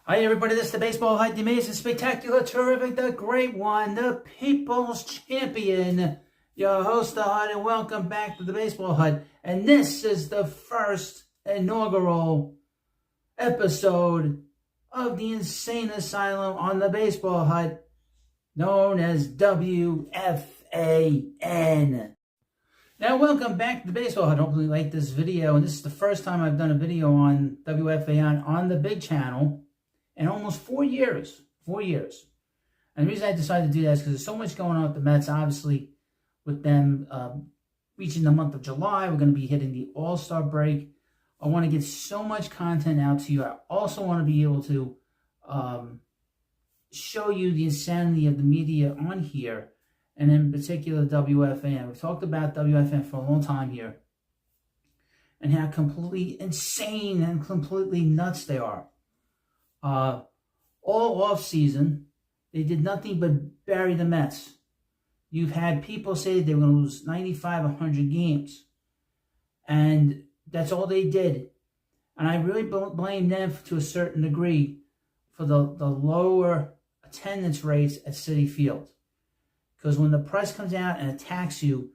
Hi everybody, this is the Baseball Hut, the amazing, spectacular, terrific, the great one, the People's Champion, your host, the Hut, and welcome back to the Baseball Hut. And this is the first inaugural episode of the Insane Asylum on the Baseball Hut, known as WFAN. Now, welcome back to the Baseball Hut. Hopefully you like this video, and this is the first time I've done a video on WFAN on the big channel in almost 4 years. 4 years. And the reason I decided to do that is because there's so much going on with the Mets. Obviously, with them reaching the month of July, we're going to be hitting the All-Star break. I want to get so much content out to you. I also want to be able to show you the insanity of the media on here, and in particular WFAN. We've talked about WFAN for a long time here, and how completely insane and completely nuts they are. All off season, they did nothing but bury the Mets. You've had people say they were going to lose 95, 100 games. And that's all they did. And I really blame them to a certain degree for the lower attendance rates at Citi Field. Because when the press comes out and attacks you,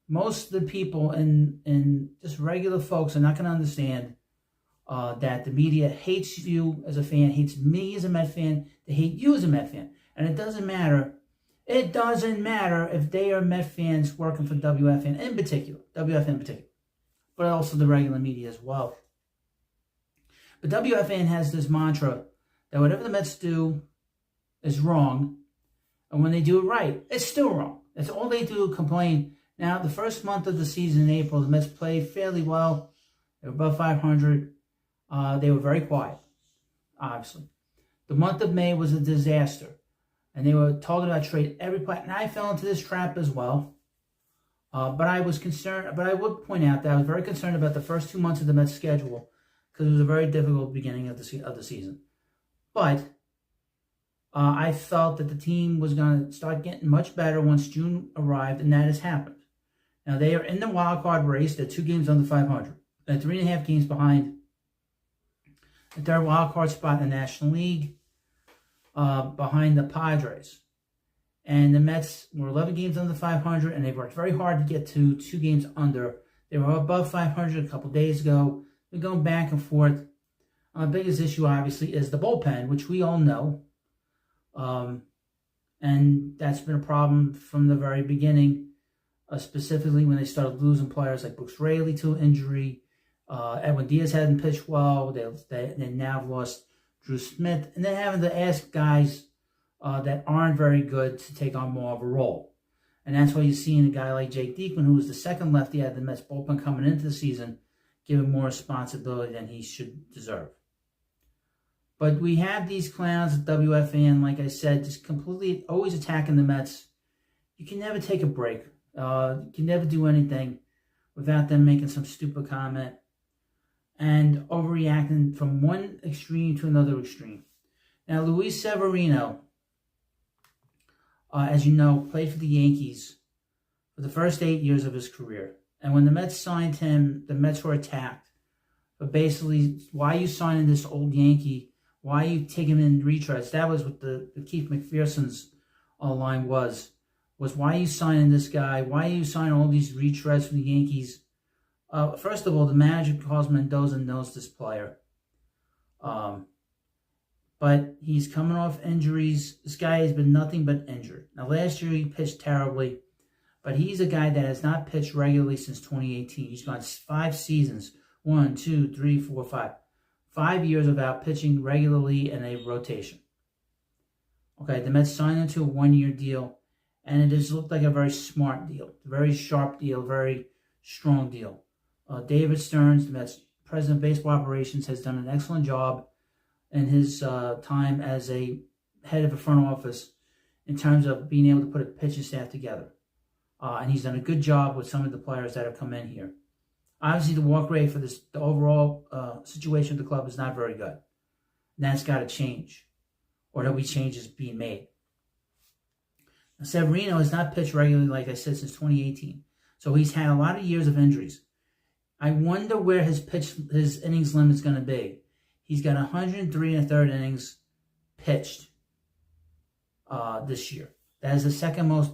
most of the people and just regular folks are not going to understand that the media hates you as a fan, hates me as a Met fan, they hate you as a Met fan. And it doesn't matter. It doesn't matter if they are Met fans working for WFAN in particular, but also the regular media as well. But WFAN has this mantra that whatever the Mets do is wrong, and when they do it right, it's still wrong. That's all they do, complain. Now, the first month of the season in April, the Mets played fairly well. They were above 500. They were very quiet, obviously. The month of May was a disaster. And they were talking about trade every play. And I fell into this trap as well. But I was concerned. But I would point out that I was very concerned about the first 2 months of the Mets schedule, because it was a very difficult beginning of the season. But I felt that the team was going to start getting much better once June arrived, and that has happened. Now, they are in the wild card race. They're 2 games under 500. They're 3.5 games behind the third wild card spot in the National League, behind the Padres. And the Mets were 11 games under 500, and they worked very hard to get to 2 games under. They were above 500 a couple days ago. They're going back and forth. The biggest issue, obviously, is the bullpen, which we all know. And that's been a problem from the very beginning, specifically when they started losing players like Brooks Raley to injury. Edwin Diaz hadn't pitched well. They now have lost Drew Smith. And they're having to ask guys that aren't very good to take on more of a role. And that's why you're seeing a guy like Jake Diekman, who was the second lefty out of the Mets bullpen coming into the season, given more responsibility than he should deserve. But we have these clowns at WFAN, like I said, just completely always attacking the Mets. You can never take a break. You can never do anything without them making some stupid comment and overreacting from one extreme to another extreme. Now, Luis Severino, as you know, played for the Yankees for the first 8 years of his career. And when the Mets signed him, the Mets were attacked. But basically, why are you signing this old Yankee? Why are you taking him in retreads? That was what the Keith McPherson's line was why are you signing this guy? Why are you signing all these retreads from the Yankees? First of all, the manager, Carlos Mendoza, knows this player. But he's coming off injuries. This guy has been nothing but injured. Now, last year he pitched terribly, but he's a guy that has not pitched regularly since 2018. He's gone 5 seasons. 1, 2, 3, 4, 5. 5 years without pitching regularly in a rotation. Okay, the Mets signed him to a 1-year deal, and it just looked like a very smart deal, a very sharp deal, very strong deal. David Stearns, the Mets president of baseball operations, has done an excellent job in his time as a head of a front office in terms of being able to put a pitching staff together. And he's done a good job with some of the players that have come in here. Obviously, the walk rate for the overall situation of the club is not very good. And that's got to change, or there'll be changes being made. Now, Severino has not pitched regularly, like I said, since 2018. So he's had a lot of years of injuries. I wonder where his innings limit is going to be. He's got 103 and a third innings pitched this year. That is the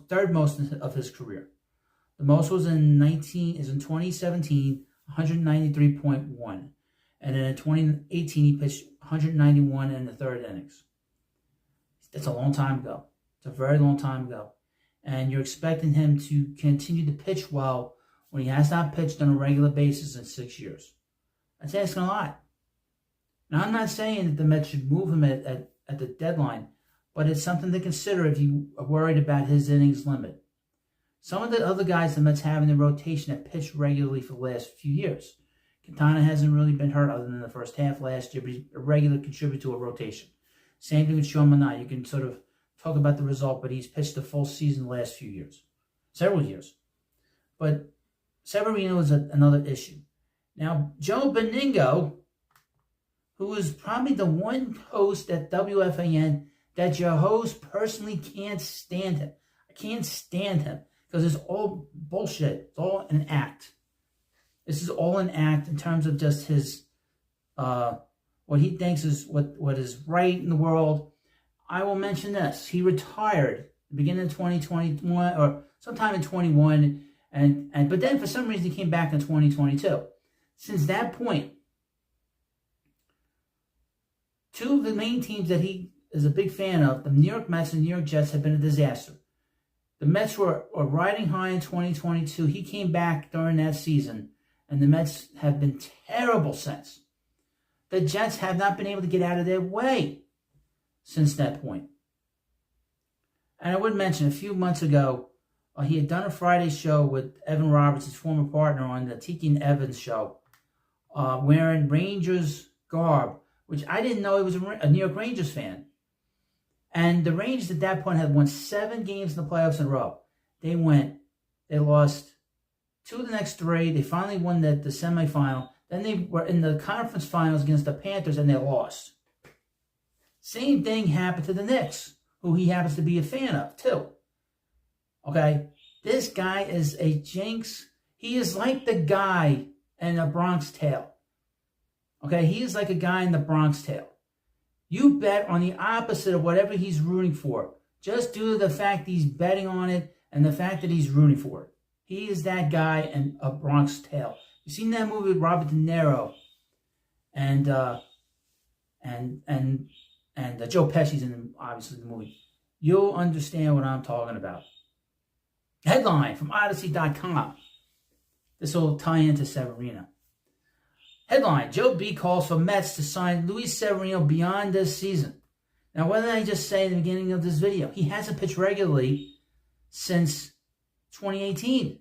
third most of his career. The most was in 2017, 193.1. And then in 2018, he pitched 191 in the third innings. That's a long time ago. It's a very long time ago. And you're expecting him to continue to pitch well when he has not pitched on a regular basis in 6 years. That's asking a lot. Now, I'm not saying that the Mets should move him at the deadline, but it's something to consider if you are worried about his innings limit. Some of the other guys the Mets have in the rotation have pitched regularly for the last few years. Quintana hasn't really been hurt other than the first half last year, but he's a regular contributor to a rotation. Same thing with Sean Manaea. You can sort of talk about the result, but he's pitched a full season the last few years. Several years. But Severino is another issue. Now, Joe Beningo, who is probably the one host at WFAN that your host personally can't stand him. I can't stand him because it's all bullshit. It's all an act. This is all an act in terms of just his, what he thinks is what is right in the world. I will mention this. He retired at the beginning of 2021 or sometime in 21, but then for some reason he came back in 2022. Since that point, two of the main teams that he is a big fan of, the New York Mets and New York Jets, have been a disaster. The Mets were riding high in 2022. He came back during that season, and the Mets have been terrible since. The Jets have not been able to get out of their way since that point. And I would mention, a few months ago, he had done a Friday show with Evan Roberts, his former partner, on the Tiki and Evans show, wearing Rangers garb, which I didn't know he was a New York Rangers fan. And the Rangers at that point had won 7 games in the playoffs in a row. They lost 2 of the next 3. They finally won the semifinal. Then they were in the conference finals against the Panthers, and they lost. Same thing happened to the Knicks, who he happens to be a fan of, too. Okay? This guy is a jinx. He is like the guy in A Bronx Tale. Okay? He is like a guy in The Bronx Tale. You bet on the opposite of whatever he's rooting for, just due to the fact he's betting on it and the fact that he's rooting for it. He is that guy in A Bronx Tale. You seen that movie with Robert De Niro and Joe Pesci's in obviously the movie. You'll understand what I'm talking about. Headline from Odyssey.com. This will tie into Severino. Headline, Joe B calls for Mets to sign Luis Severino beyond this season. Now, what did I just say at the beginning of this video? He hasn't pitched regularly since 2018.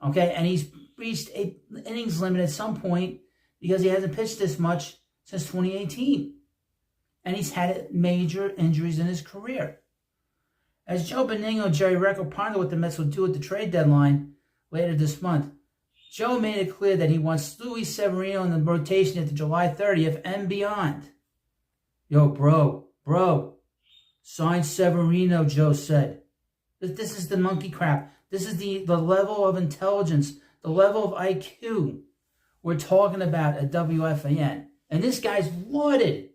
Okay, and he's reached an innings limit at some point because he hasn't pitched this much since 2018. And he's had major injuries in his career. As Joe Beningo and Jerry Recco ponder what the Mets will do at the trade deadline later this month, Joe made it clear that he wants Luis Severino in the rotation at the July 30th and beyond. Yo, bro, sign Severino, Joe said. This is the monkey crap. This is the level of intelligence, the level of IQ we're talking about at WFAN. And this guy's lauded.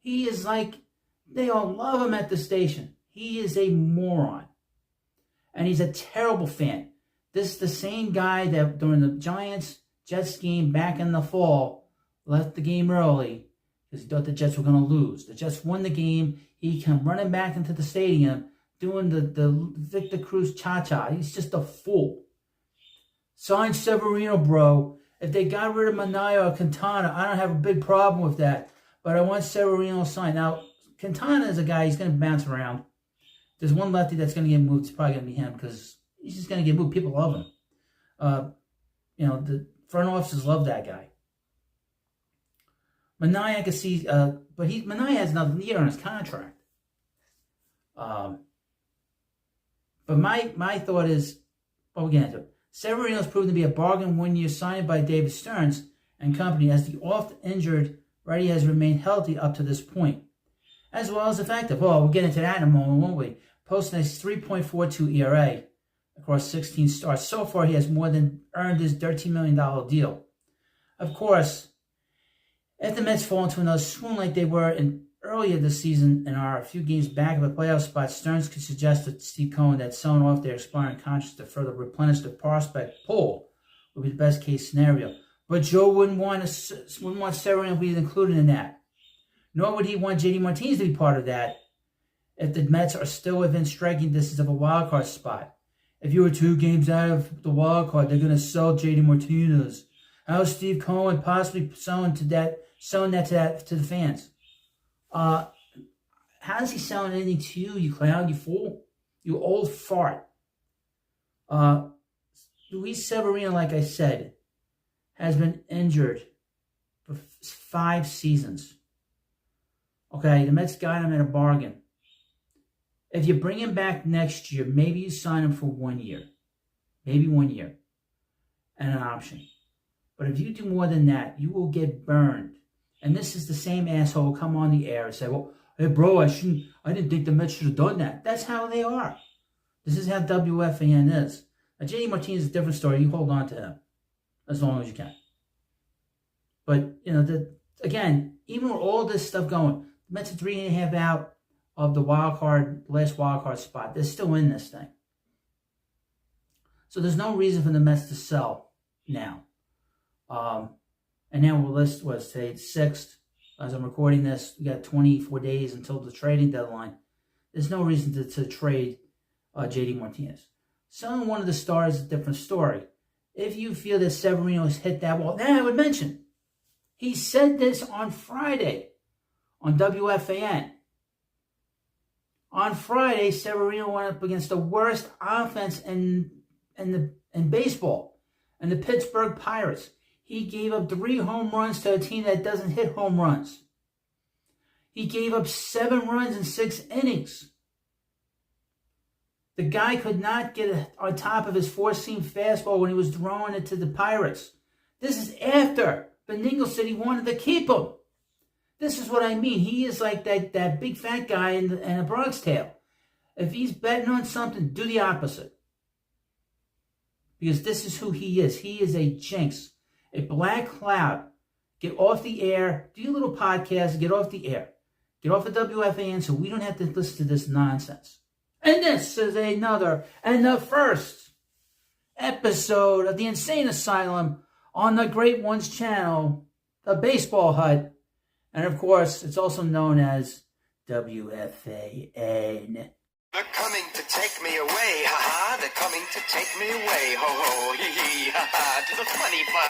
He is like, they all love him at the station. He is a moron. And he's a terrible fan. This is the same guy that during the Giants-Jets game back in the fall left the game early because he thought the Jets were going to lose. The Jets won the game. He came running back into the stadium doing the Victor Cruz cha-cha. He's just a fool. Sign Severino, bro. If they got rid of Manaea or Quintana, I don't have a big problem with that. But I want Severino signed. Now, Quintana is a guy, he's going to bounce around. There's one lefty that's going to get moved. It's probably going to be him because he's just going to get moved. People love him. The front offices love that guy. Manaea, I can see, but Manaea has another year on his contract. But my thought is, we'll get into it. Severino has proven to be a bargain 1 year signed by David Stearns and company, as the oft-injured righty has remained healthy up to this point, as well as effective. Oh, we'll get into that in a moment, won't we? Posting a 3.42 ERA across 16 starts. So far, he has more than earned his $13 million deal. Of course, If the Mets fall into another swoon like they were earlier this season and are a few games back of a playoff spot, Stearns could suggest to Steve Cohen that selling off their expiring contracts to further replenish the prospect pool would be the best case scenario. But Joe wouldn't want Severino to be included in that. Nor would he want JD Martinez to be part of that if the Mets are still within striking distance of a wild card spot. If you were 2 games out of the wild card, they're going to sell JD Martinez. How is Steve Cohen possibly selling that to the fans? How is he selling anything to you, you clown, you fool? You old fart. Luis Severino, like I said, has been injured for 5 seasons. Okay, the Mets got him at a bargain. If you bring him back next year, maybe you sign him for 1 year. Maybe 1 year. And an option. But if you do more than that, you will get burned. And this is the same asshole who come on the air and say, well, hey bro, I didn't think the Mets should have done that. That's how they are. This is how WFAN is. Now, JD Martinez is a different story. You hold on to him as long as you can. But, again, even with all this stuff going, the Mets are 3.5 out of the last wild card spot. They're still in this thing. So there's no reason for the Mets to sell now. And now we'll list what's today, 6th. As I'm recording this, we got 24 days until the trading deadline. There's no reason to trade JD Martinez. Selling one of the stars is a different story. If you feel that Severino has hit that wall, then I would mention, he said this on Friday on WFAN. On Friday, Severino went up against the worst offense in baseball, and the Pittsburgh Pirates. He gave up 3 home runs to a team that doesn't hit home runs. He gave up 7 runs in 6 innings. The guy could not get on top of his 4-seam fastball when he was throwing it to the Pirates. This is after Beningo said he wanted to keep him. This is what I mean. He is like that big fat guy in a Bronx Tale. If he's betting on something, do the opposite. Because this is who he is. He is a jinx. A black cloud. Get off the air. Do your little podcast. Get off the air. Get off of WFAN so we don't have to listen to this nonsense. And this is another and the first episode of the Insane Asylum on the Great Ones channel, the Baseball Hut. And of course, it's also known as WFAN. They're coming to take me away, ha-ha. They're coming to take me away, ho-ho, hee-hee, ha-ha, to the funny part.